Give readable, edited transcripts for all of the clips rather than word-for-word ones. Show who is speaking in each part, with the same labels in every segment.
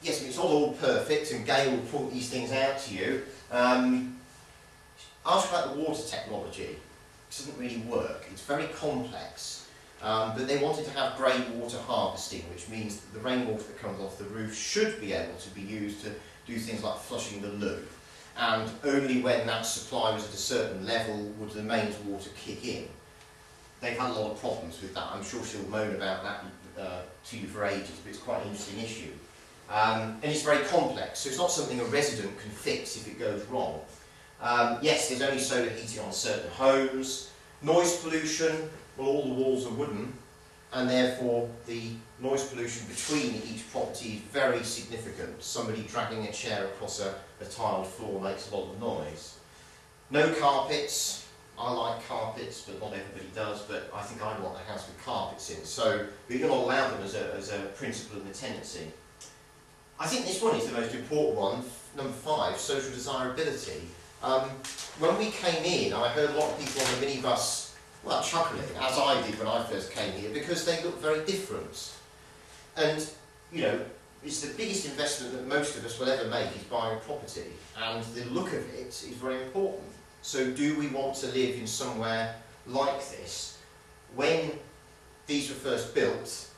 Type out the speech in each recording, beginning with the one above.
Speaker 1: yes, it's not all perfect, and Gail will point these things out to you. Ask about the water technology. It doesn't really work. It's very complex. But they wanted to have grey water harvesting, which means that the rainwater that comes off the roof should be able to be used to do things like flushing the loo. And only when that supply was at a certain level would the mains water kick in. They've had a lot of problems with that. I'm sure she'll moan about that to you for ages, but it's quite an interesting issue. And it's very complex, so it's not something a resident can fix if it goes wrong. Yes, there's only solar heating on certain homes. Noise pollution, well, all the walls are wooden, and therefore the noise pollution between each property is very significant. Somebody dragging a chair across a tiled floor makes a lot of noise. No carpets. I like carpets, but not everybody does, but I think I want a house with carpets in, so we're going to allow them as a principle in the tenancy. I think this one is the most important one, number 5, social desirability. When we came in, I heard a lot of people on the minibus, well, chuckling, as I did when I first came here, because they look very different. And, you know, it's the biggest investment that most of us will ever make is buying a property, and the look of it is very important. So do we want to live in somewhere like this? When these were first built,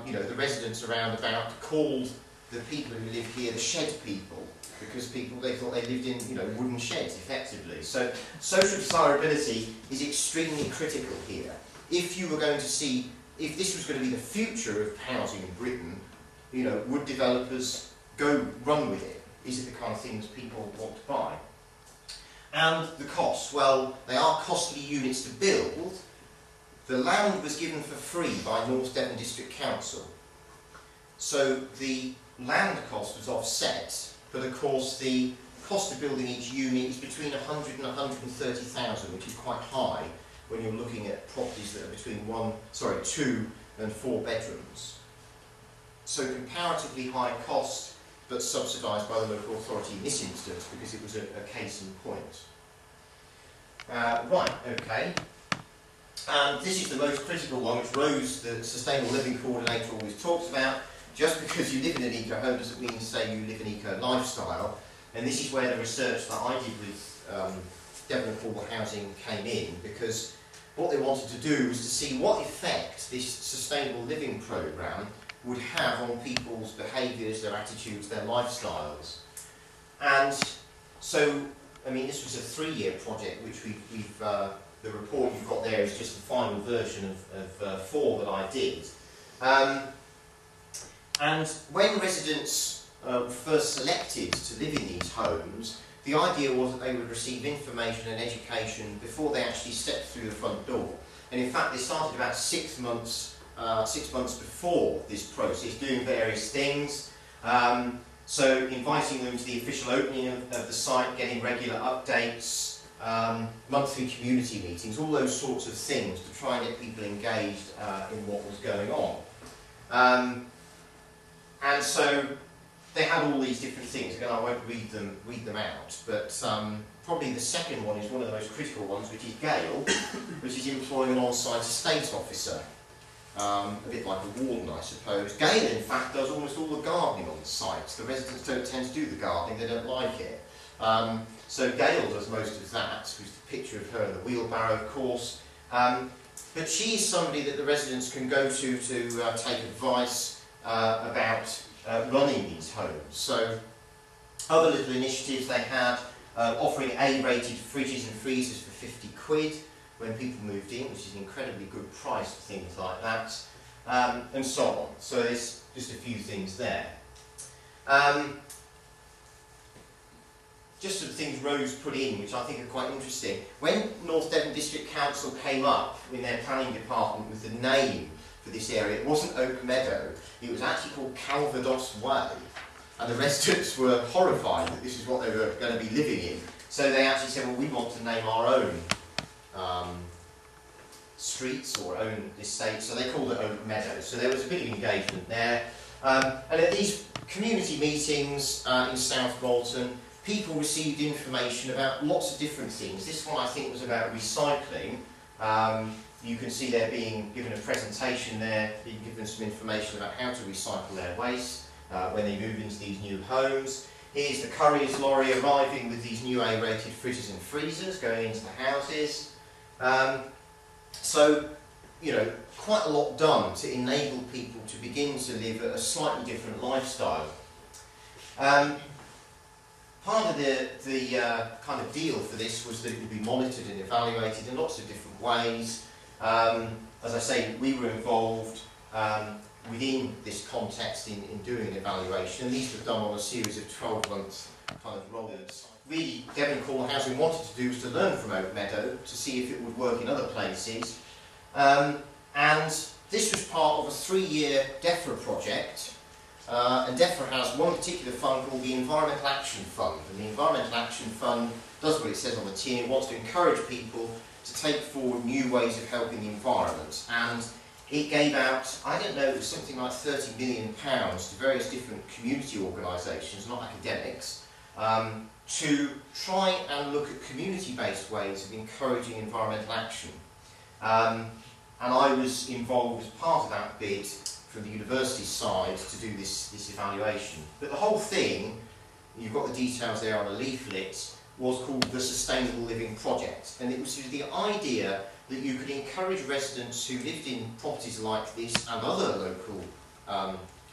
Speaker 1: you know, the residents around about called the people who live here the shed people, because they thought they lived in, you know, wooden sheds effectively. So social desirability is extremely critical here. If you were going to see, if this was going to be the future of housing in Britain, you know, would developers run with it? Is it the kind of things people want to buy? And the costs, well, they are costly units to build. The land was given for free by North Devon District Council. So the land cost was offset, but of course the cost of building each unit is between 100 and 130,000, which is quite high when you're looking at properties that are between 2 and 4 bedrooms. So comparatively high cost, but subsidised by the local authority in this instance because it was a case in point. Right, okay. And this is the most critical one, which Rose, the Sustainable Living Coordinator, always talks about. Just because you live in an eco-home doesn't mean to say you live an eco-lifestyle. And this is where the research that I did with Devon Affordable Housing came in, because what they wanted to do was to see what effect this sustainable living programme would have on people's behaviours, their attitudes, their lifestyles. And so, I mean, this was a 3-year project, which the report you've got there is just the final version of 4 that I did. And when residents were first selected to live in these homes, the idea was that they would receive information and education before they actually stepped through the front door. And in fact, they started about 6 months before this process, doing various things. So inviting them to the official opening of the site, getting regular updates, monthly community meetings, all those sorts of things to try and get people engaged in what was going on. And so they had all these different things. Again, I won't read them out, but probably the second one is one of the most critical ones, which is Gail, which is employing an on-site estate officer. A bit like a warden, I suppose. Gail, in fact, does almost all the gardening on the site. The residents don't tend to do the gardening, they don't like it. So Gail does most of that, with the picture of her in the wheelbarrow, of course. But she's somebody that the residents can go to take advice about running these homes. So other little initiatives they had, offering A-rated fridges and freezers for 50 quid when people moved in, which is an incredibly good price for things like that, and so on. So there's just a few things there. Just some things Rose put in, which I think are quite interesting. When North Devon District Council came up in their planning department with the name for this area, it wasn't Oak Meadow, it was actually called Calvados Way. And the residents were horrified that this is what they were going to be living in. So they actually said, well, we want to name our own streets or own estates, so they called it Oak Meadow. So there was a bit of engagement there. And at these community meetings in South Molton, people received information about lots of different things. This one I think was about recycling. You can see they're being given a presentation there, being given some information about how to recycle their waste. when they move into these new homes. Here's the courier's lorry arriving with these new A-rated fridges and freezers going into the houses. So, you know, quite a lot done to enable people to begin to live a slightly different lifestyle. Part of the kind of deal for this was that it would be monitored and evaluated in lots of different ways. As I say, we were involved within this context in doing an evaluation, and these were done on a series of 12-month kind of rollers. Really, Devon Cornwall Housing wanted to do was to learn from Oak Meadow to see if it would work in other places. And this was part of a 3-year DEFRA project. And DEFRA has one particular fund called the Environmental Action Fund. And the Environmental Action Fund does what it says on the tin. It wants to encourage people to take forward new ways of helping the environment. And it gave out, I don't know, it was something like £30 million to various different community organisations, not academics, to try and look at community-based ways of encouraging environmental action. And I was involved as part of that bid from the university side to do this evaluation. But the whole thing, you've got the details there on a leaflet, was called the Sustainable Living Project. And it was the idea that you could encourage residents who lived in properties like this and other local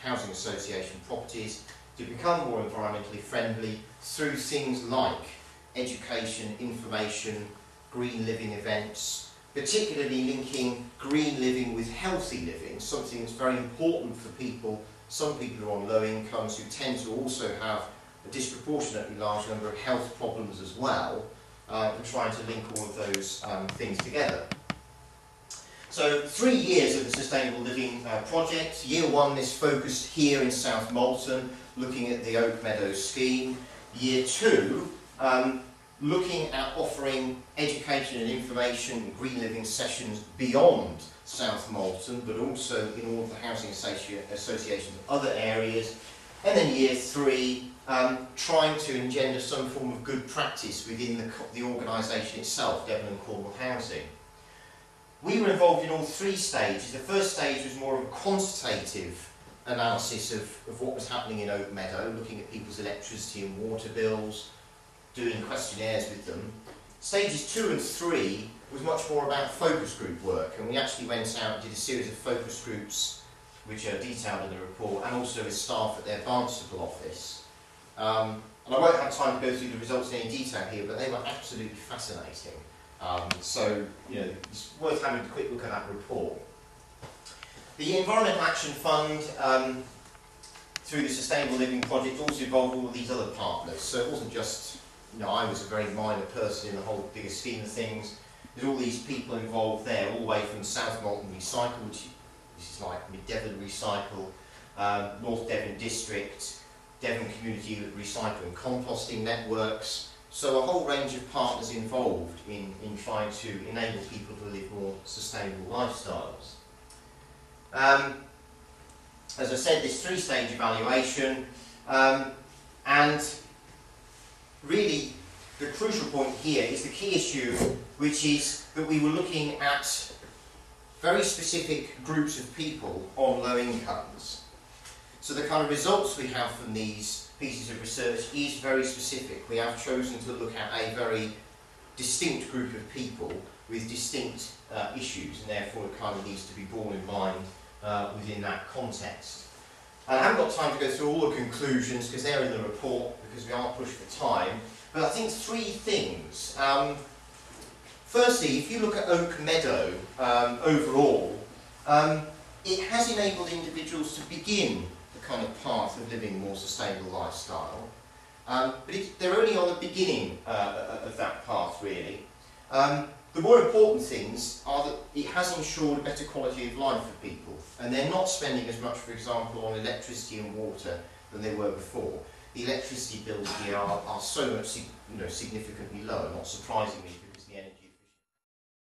Speaker 1: housing association properties to become more environmentally friendly through things like education, information, green living events, particularly linking green living with healthy living, something that's very important for people. Some people are on low incomes who tend to also have a disproportionately large number of health problems as well, and trying to link all of those things together. So 3 years of the Sustainable Living project. Year 1 is focused here in South Molton, looking at the Oak Meadow scheme. Year 2, looking at offering education and information and green living sessions beyond South Molton, but also in all of the housing associations of other areas. And then year 3, trying to engender some form of good practice within the organisation itself, Devon Cornwall Housing. We were involved in all 3 stages. The first stage was more of a quantitative analysis of what was happening in Oak Meadow, looking at people's electricity and water bills, doing questionnaires with them. Stages 2 and 3 was much more about focus group work, and we actually went out and did a series of focus groups which are detailed in the report, and also with staff at their Barnstaple office. And I won't have time to go through the results in any detail here, but they were absolutely fascinating. So, you know, it's worth having a quick look at that report. The Environmental Action Fund, through the Sustainable Living Project, also involved all of these other partners. So it wasn't just, you know, I was a very minor person in the whole bigger scheme of things. There's all these people involved there, all the way from South Molton Recycle, which is like Devon Recycle, North Devon District, Devon Community Recycle and Composting Networks. So a whole range of partners involved in trying to enable people to live more sustainable lifestyles. As I said, this 3-stage evaluation, and really the crucial point here is the key issue, which is that we were looking at very specific groups of people on low incomes. So the kind of results we have from these pieces of research is very specific. We have chosen to look at a very distinct group of people with distinct issues, and therefore it kind of needs to be borne in mind within that context. And I haven't got time to go through all the conclusions because they're in the report, because we are pushed for time, but I think 3 things. Firstly, if you look at Oak Meadow overall, it has enabled individuals to begin the kind of path of living a more sustainable lifestyle, but they're only on the beginning of that path, really. The more important things are that it has ensured a better quality of life for people, and they're not spending as much, for example, on electricity and water than they were before. The electricity bills here are so much, significantly lower, not surprisingly.